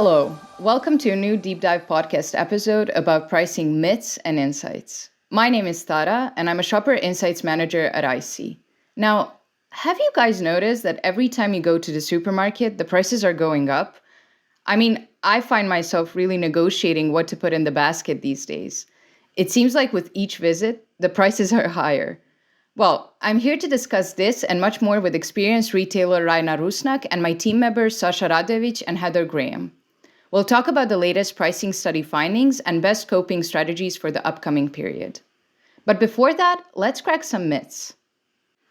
Hello, welcome to a new deep dive podcast episode about pricing myths and insights. My name is Tara, and I'm a shopper insights manager at IC. Now, have you guys noticed that every time you go to the supermarket, the prices are going up? I find myself really negotiating what to put in the basket these days. It seems like with each visit, the prices are higher. Well, I'm here to discuss this and much more with experienced retailer Raina Rusnak and my team members Sasa Radojevic and Heather Graham. We'll talk about the latest pricing study findings and best coping strategies for the upcoming period. But before that, let's crack some myths.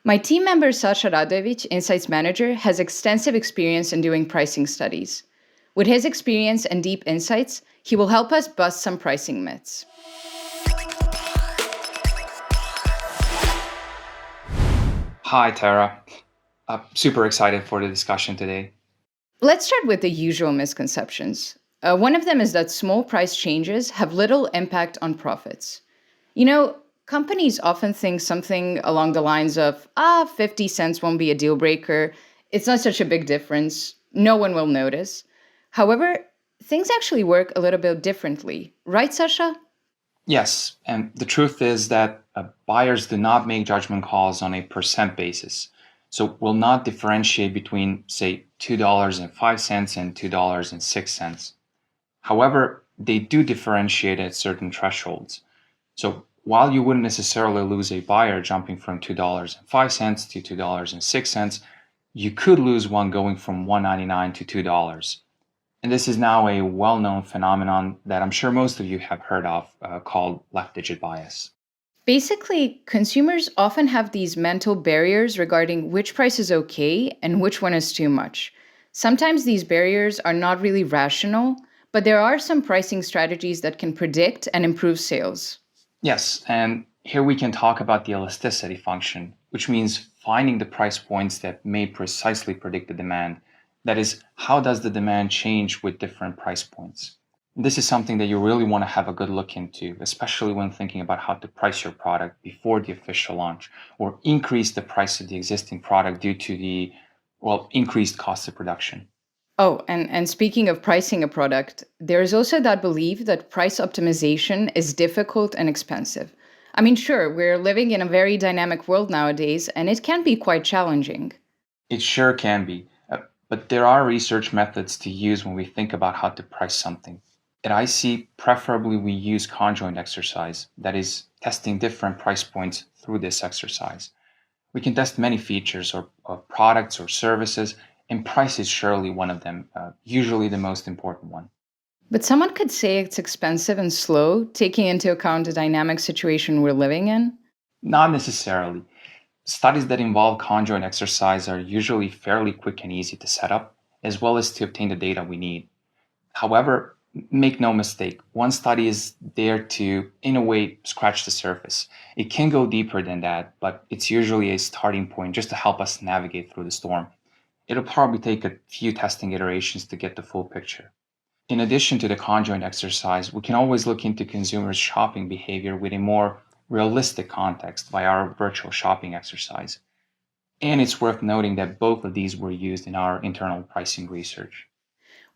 My team member Sasa Radojevic, Insights Manager, has extensive experience in doing pricing studies. With his experience and deep insights, he will help us bust some pricing myths. Hi, Tara. I'm super excited for the discussion today. Let's start with the usual misconceptions. One of them is that small price changes have little impact on profits. Companies often think something along the lines of, 50 cents won't be a deal breaker. It's not such a big difference. No one will notice. However, things actually work a little bit differently. Right, Sasha? Yes, and the truth is that buyers do not make judgment calls on a percent basis. So will not differentiate between, say, $2.05 and $2.06. However, they do differentiate at certain thresholds. So while you wouldn't necessarily lose a buyer jumping from $2.05 to $2.06, you could lose one going from $1.99 to $2. And this is now a well-known phenomenon that I'm sure most of you have heard of called left-digit bias. Basically, consumers often have these mental barriers regarding which price is okay and which one is too much. Sometimes these barriers are not really rational, but there are some pricing strategies that can predict and improve sales. Yes, and here we can talk about the elasticity function, which means finding the price points that may precisely predict the demand. That is, how does the demand change with different price points? This is something that you really want to have a good look into, especially when thinking about how to price your product before the official launch or increase the price of the existing product due to the, increased cost of production. Oh, and speaking of pricing a product, there is also that belief that price optimization is difficult and expensive. Sure, we're living in a very dynamic world nowadays, and it can be quite challenging. It sure can be, but there are research methods to use when we think about how to price something. At IC, preferably we use conjoint exercise, that is, testing different price points through this exercise. We can test many features or products or services, and price is surely one of them, usually the most important one. But someone could say it's expensive and slow, taking into account the dynamic situation we're living in. Not necessarily. Studies that involve conjoint exercise are usually fairly quick and easy to set up, as well as to obtain the data we need. However, make no mistake, one study is there to, in a way, scratch the surface. It can go deeper than that, but it's usually a starting point just to help us navigate through the storm. It'll probably take a few testing iterations to get the full picture. In addition to the conjoint exercise, we can always look into consumers' shopping behavior with a more realistic context via our virtual shopping exercise. And it's worth noting that both of these were used in our internal pricing research.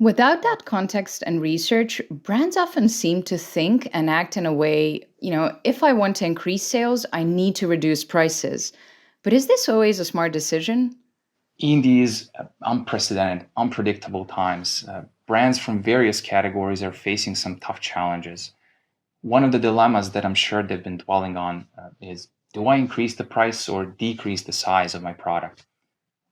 Without that context and research, brands often seem to think and act in a way, if I want to increase sales, I need to reduce prices. But is this always a smart decision? In these unprecedented, unpredictable times, brands from various categories are facing some tough challenges. One of the dilemmas that I'm sure they've been dwelling on is, do I increase the price or decrease the size of my product?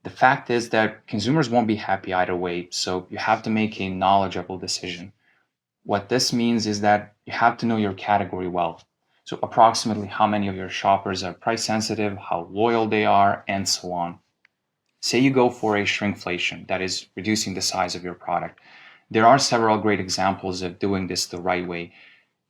The fact is that consumers won't be happy either way, so you have to make a knowledgeable decision. What this means is that you have to know your category well. So approximately how many of your shoppers are price sensitive, how loyal they are, and so on. Say you go for a shrinkflation, that is reducing the size of your product. There are several great examples of doing this the right way.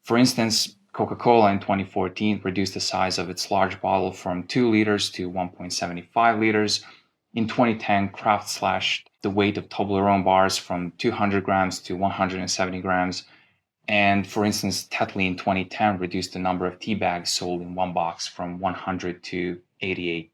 For instance, Coca-Cola in 2014 reduced the size of its large bottle from 2 liters to 1.75 liters. In 2010, Kraft slashed the weight of Toblerone bars from 200 grams to 170 grams. And for instance, Tetley in 2010 reduced the number of tea bags sold in one box from 100 to 88.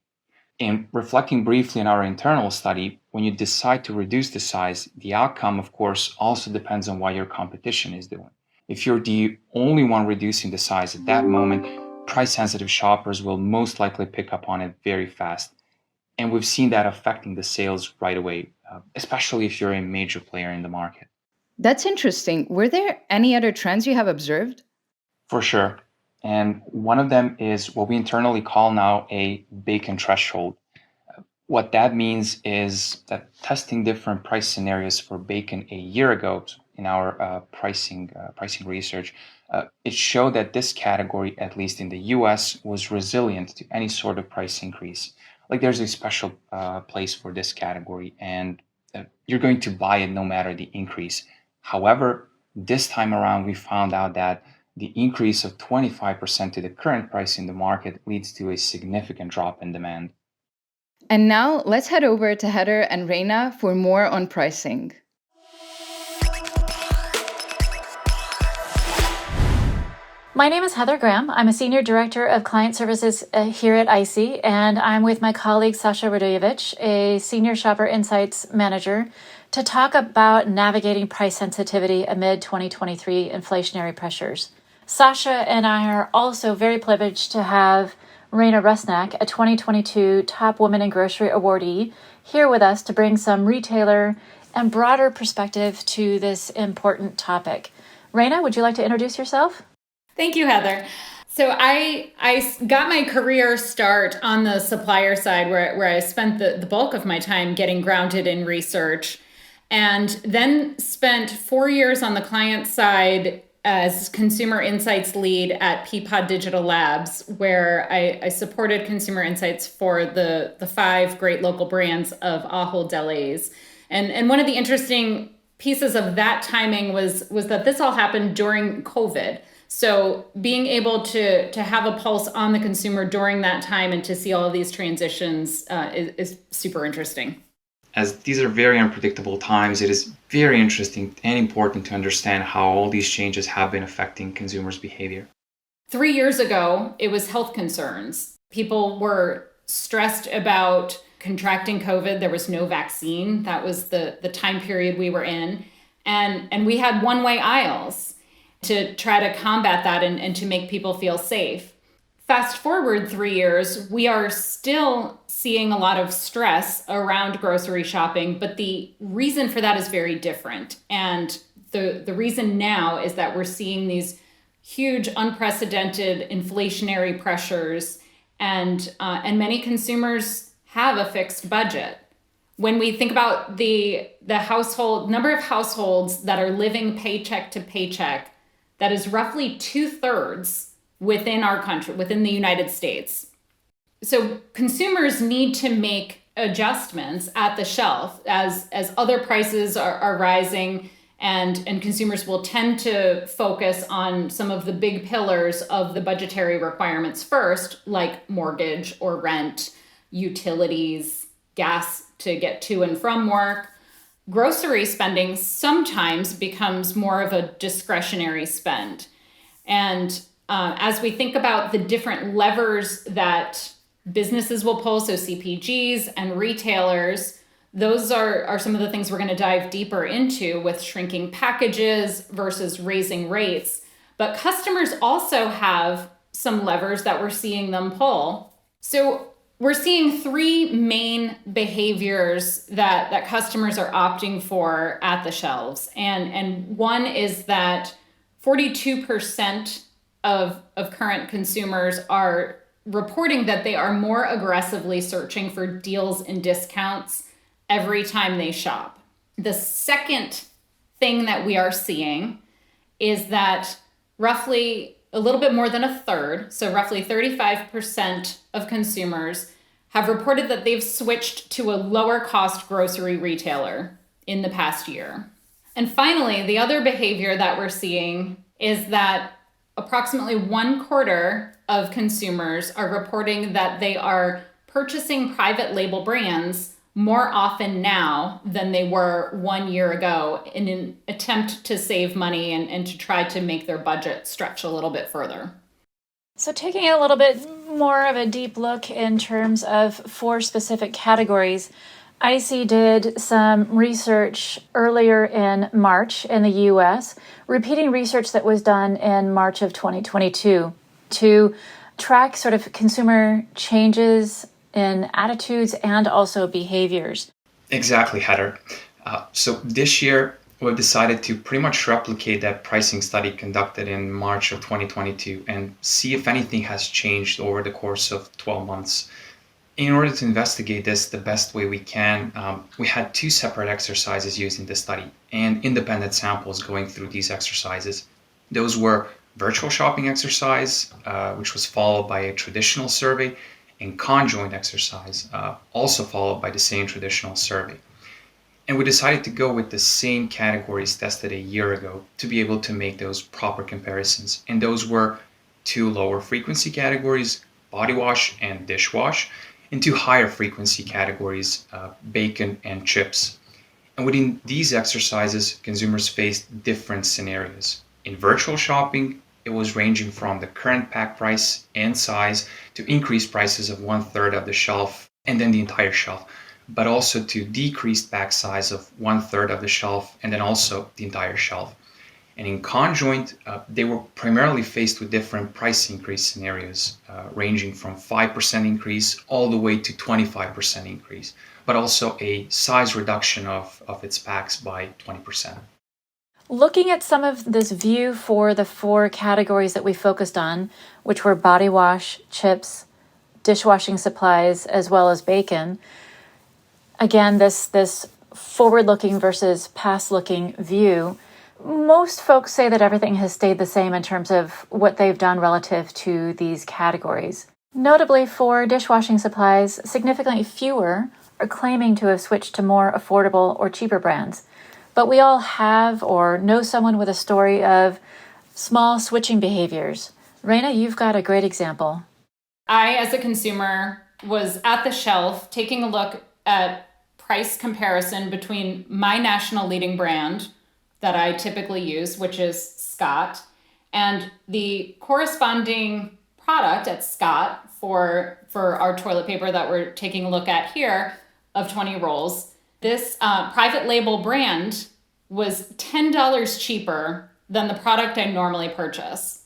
And reflecting briefly on our internal study, when you decide to reduce the size, the outcome, of course, also depends on what your competition is doing. If you're the only one reducing the size at that moment, price-sensitive shoppers will most likely pick up on it very fast. And we've seen that affecting the sales right away, especially if you're a major player in the market. That's interesting. Were there any other trends you have observed? For sure. And one of them is what we internally call now a bacon threshold. What that means is that testing different price scenarios for bacon a year ago in our pricing research, it showed that this category, at least in the US, was resilient to any sort of price increase. Like there's a special place for this category, and you're going to buy it no matter the increase. However, this time around, we found out that the increase of 25% to the current price in the market leads to a significant drop in demand. And now let's head over to Heather and Raina for more on pricing. My name is Heather Graham. I'm a Senior Director of Client Services here at ICEE, and I'm with my colleague Sasa Radojevic, a Senior Shopper Insights Manager, to talk about navigating price sensitivity amid 2023 inflationary pressures. Sasha and I are also very privileged to have Raina Rusnak, a 2022 Top Woman in Grocery awardee, here with us to bring some retailer and broader perspective to this important topic. Raina, would you like to introduce yourself? Thank you, Heather. So I got my career start on the supplier side where I spent the bulk of my time getting grounded in research, and then spent 4 years on the client side as consumer insights lead at Peapod Digital Labs, where I supported consumer insights for the 5 great local brands of Ahold Delhaize. And one of the interesting pieces of that timing was that this all happened during COVID. So being able to have a pulse on the consumer during that time and to see all of these transitions is super interesting. As these are very unpredictable times, it is very interesting and important to understand how all these changes have been affecting consumers' behavior. 3 years ago, it was health concerns. People were stressed about contracting COVID. There was no vaccine. That was the time period we were in. And we had one-way aisles to try to combat that and to make people feel safe. Fast forward 3 years, we are still seeing a lot of stress around grocery shopping, but the reason for that is very different. And the reason now is that we're seeing these huge, unprecedented inflationary pressures, and many consumers have a fixed budget. When we think about the household number of households that are living paycheck to paycheck, that is roughly 2/3 within our country, within the United States. So consumers need to make adjustments at the shelf as other prices are rising, and consumers will tend to focus on some of the big pillars of the budgetary requirements first, like mortgage or rent, utilities, gas to get to and from work. Grocery spending sometimes becomes more of a discretionary spend. And as we think about the different levers that businesses will pull, so CPGs and retailers, those are some of the things we're going to dive deeper into with shrinking packages versus raising rates. But customers also have some levers that we're seeing them pull. So we're seeing 3 main behaviors that customers are opting for at the shelves. And one is that 42% of current consumers are reporting that they are more aggressively searching for deals and discounts every time they shop. The second thing that we are seeing is that roughly a little bit more than a third, so roughly 35% of consumers have reported that they've switched to a lower cost grocery retailer in the past year. And finally, the other behavior that we're seeing is that approximately 1/4 of consumers are reporting that they are purchasing private label brands more often now than they were 1 year ago in an attempt to save money and to try to make their budget stretch a little bit further. So taking a little bit more of a deep look in terms of 4 specific categories, IC did some research earlier in March in the US, repeating research that was done in March of 2022 to track sort of consumer changes in attitudes and also behaviors. Exactly, Heather. So this year, we've decided to pretty much replicate that pricing study conducted in March of 2022 and see if anything has changed over the course of 12 months. In order to investigate this the best way we can, we had 2 separate exercises used in the study and independent samples going through these exercises. Those were virtual shopping exercise, which was followed by a traditional survey, and conjoint exercise, also followed by the same traditional survey. And we decided to go with the same categories tested a year ago to be able to make those proper comparisons. And those were 2 lower frequency categories, body wash and dishwash, and 2 higher frequency categories, bacon and chips. And within these exercises, consumers faced different scenarios. In virtual shopping, it was ranging from the current pack price and size to increased prices of 1/3 of the shelf and then the entire shelf, but also to decreased pack size of 1/3 of the shelf and then also the entire shelf. And in conjoint, they were primarily faced with different price increase scenarios, ranging from 5% increase all the way to 25% increase, but also a size reduction of its packs by 20%. Looking at some of this view for the 4 categories that we focused on, which were body wash, chips, dishwashing supplies, as well as bacon, again, this forward-looking versus past-looking view, most folks say that everything has stayed the same in terms of what they've done relative to these categories. Notably, for dishwashing supplies, significantly fewer are claiming to have switched to more affordable or cheaper brands. But we all have or know someone with a story of small switching behaviors. Raina, you've got a great example. I, as a consumer, was at the shelf taking a look at price comparison between my national leading brand that I typically use, which is Scott, and the corresponding product at Scott for our toilet paper that we're taking a look at here of 20 rolls. This private label brand was $10 cheaper than the product I normally purchase.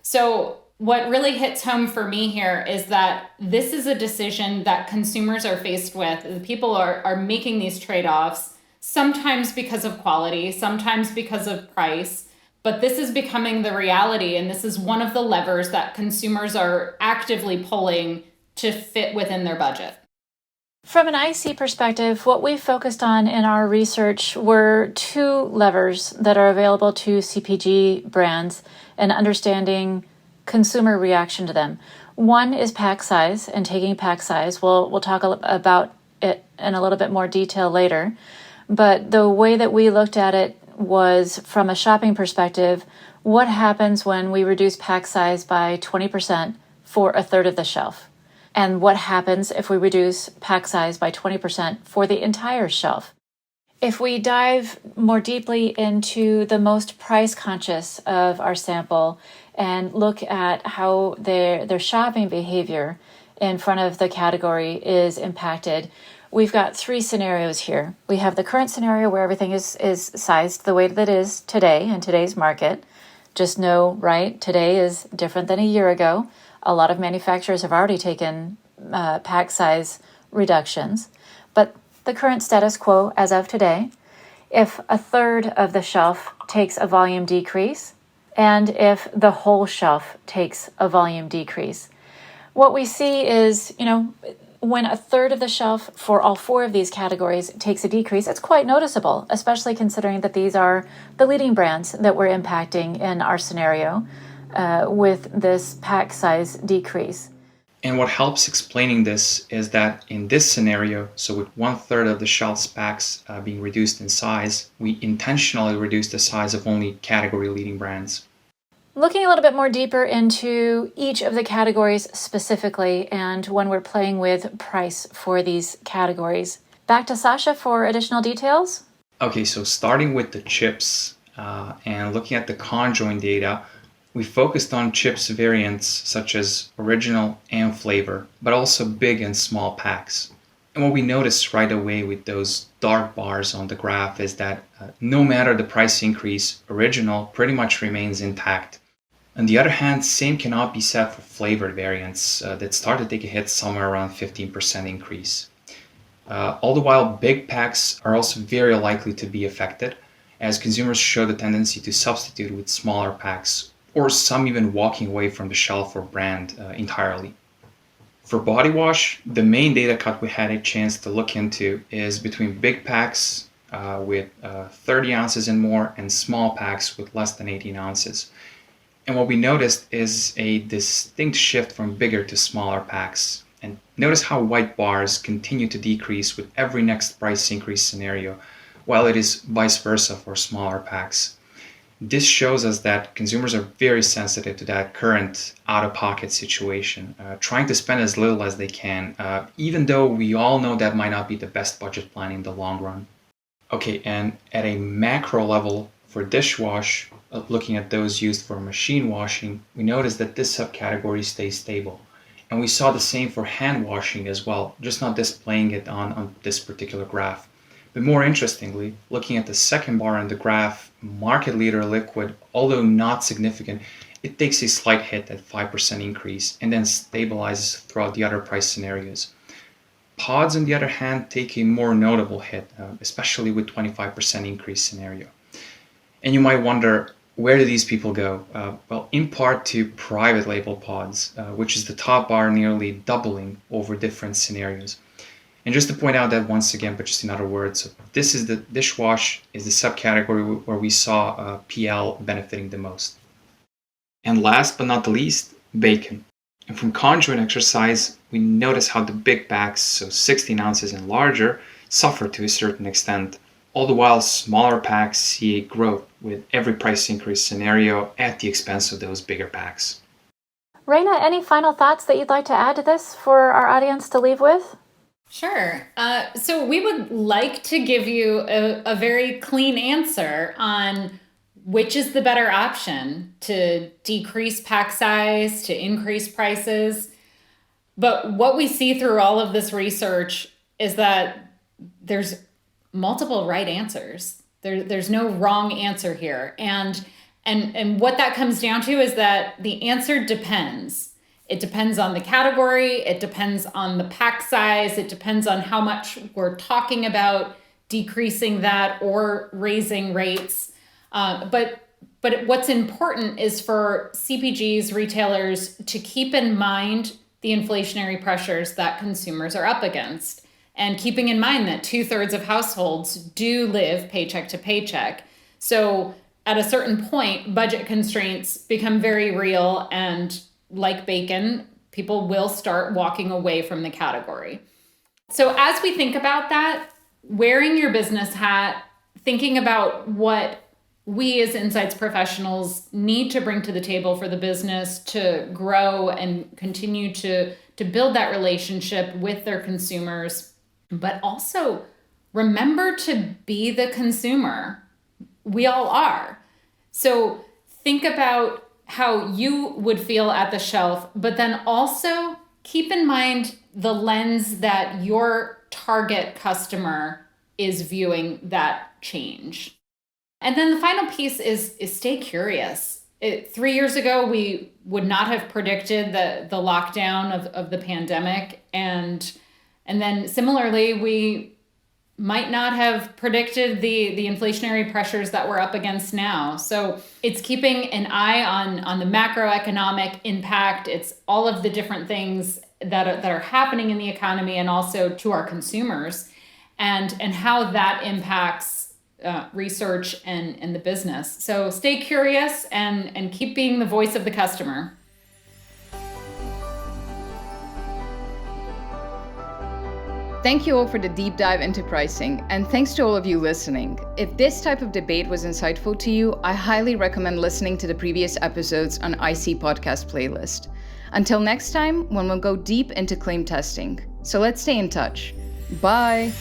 So what really hits home for me here is that this is a decision that consumers are faced with. People are making these trade-offs, sometimes because of quality, sometimes because of price, but this is becoming the reality, and this is one of the levers that consumers are actively pulling to fit within their budget. From an IC perspective, what we focused on in our research were 2 levers that are available to CPG brands and understanding consumer reaction to them. One is pack size and taking pack size. We'll talk about it in a little bit more detail later. But the way that we looked at it was from a shopping perspective, what happens when we reduce pack size by 20% for 1/3 of the shelf? And what happens if we reduce pack size by 20% for the entire shelf? If we dive more deeply into the most price conscious of our sample and look at how their shopping behavior in front of the category is impacted, we've got 3 scenarios here. We have the current scenario where everything is sized the way that it is today in today's market. Just know, right, today is different than a year ago. A lot of manufacturers have already taken pack size reductions. But the current status quo as of today, if 1/3 of the shelf takes a volume decrease, and if the whole shelf takes a volume decrease, what we see is, when 1/3 of the shelf for all 4 of these categories takes a decrease, it's quite noticeable, especially considering that these are the leading brands that we're impacting in our scenario with this pack size decrease. And what helps explaining this is that in this scenario, so with 1/3 of the shelf's packs being reduced in size, we intentionally reduced the size of only category leading brands. Looking a little bit more deeper into each of the categories specifically and when we're playing with price for these categories. Back to Sasha for additional details. Okay, so starting with the chips and looking at the conjoint data, We focused on chips variants such as original and flavor, but also big and small packs. And what we noticed right away with those dark bars on the graph is that no matter the price increase, original pretty much remains intact. On the other hand, same cannot be said for flavored variants that start to take a hit somewhere around 15% increase. All the while, big packs are also very likely to be affected, as consumers show the tendency to substitute with smaller packs, or some even walking away from the shelf or brand entirely. For body wash, the main data cut we had a chance to look into is between big packs with 30 ounces and more and small packs with less than 18 ounces. And what we noticed is a distinct shift from bigger to smaller packs. And notice how white bars continue to decrease with every next price increase scenario, while it is vice versa for smaller packs. This shows us that consumers are very sensitive to that current out-of-pocket situation, trying to spend as little as they can, even though we all know that might not be the best budget plan in the long run. Okay, and at a macro level for dishwash, looking at those used for machine washing, we notice that this subcategory stays stable. And we saw the same for hand washing as well, just not displaying it on this particular graph. But more interestingly, looking at the second bar on the graph, market leader liquid, although not significant, it takes a slight hit at 5% increase and then stabilizes throughout the other price scenarios. Pods, on the other hand, take a more notable hit, especially with 25% increase scenario. And you might wonder, where do these people go? Well, in part to private label pods, which is the top bar nearly doubling over different scenarios. And just to point out that once again, but just in other words, so this is the dishwash is the subcategory where we saw PL benefiting the most. And last but not the least, bacon. And from conjoint exercise, we notice how the big packs, so 16 ounces and larger, suffer to a certain extent. All the while, smaller packs see a growth with every price increase scenario at the expense of those bigger packs. Raina, any final thoughts that you'd like to add to this for our audience to leave with? Sure. So we would like to give you a very clean answer on which is the better option, to decrease pack size, to increase prices. But what we see through all of this research is that there's multiple right answers. There's no wrong answer here. And what that comes down to is that the answer depends. It depends on the category, it depends on the pack size, it depends on how much we're talking about decreasing that or raising rates. But what's important is for CPGs, retailers, to keep in mind the inflationary pressures that consumers are up against. And keeping in mind that 2/3 of households do live paycheck to paycheck. So at a certain point, budget constraints become very real, and like bacon, people will start walking away from the category. So as we think about that, wearing your business hat, thinking about what we as insights professionals need to bring to the table for the business to grow and continue to build that relationship with their consumers, but also remember to be the consumer. We all are. So think about how you would feel at the shelf, but then also keep in mind the lens that your target customer is viewing that change. And then the final piece is stay curious. 3 years ago, we would not have predicted the lockdown of the pandemic. And then similarly, we might not have predicted the inflationary pressures that we're up against now. So it's keeping an eye on the macroeconomic impact. It's all of the different things that are happening in the economy and also to our consumers, and how that impacts research and the business. So stay curious and keep being the voice of the customer. Thank you all for the deep dive into pricing, and thanks to all of you listening. If this type of debate was insightful to you, I highly recommend listening to the previous episodes on IC Podcast playlist. Until next time, when we'll go deep into claim testing. So let's stay in touch. Bye!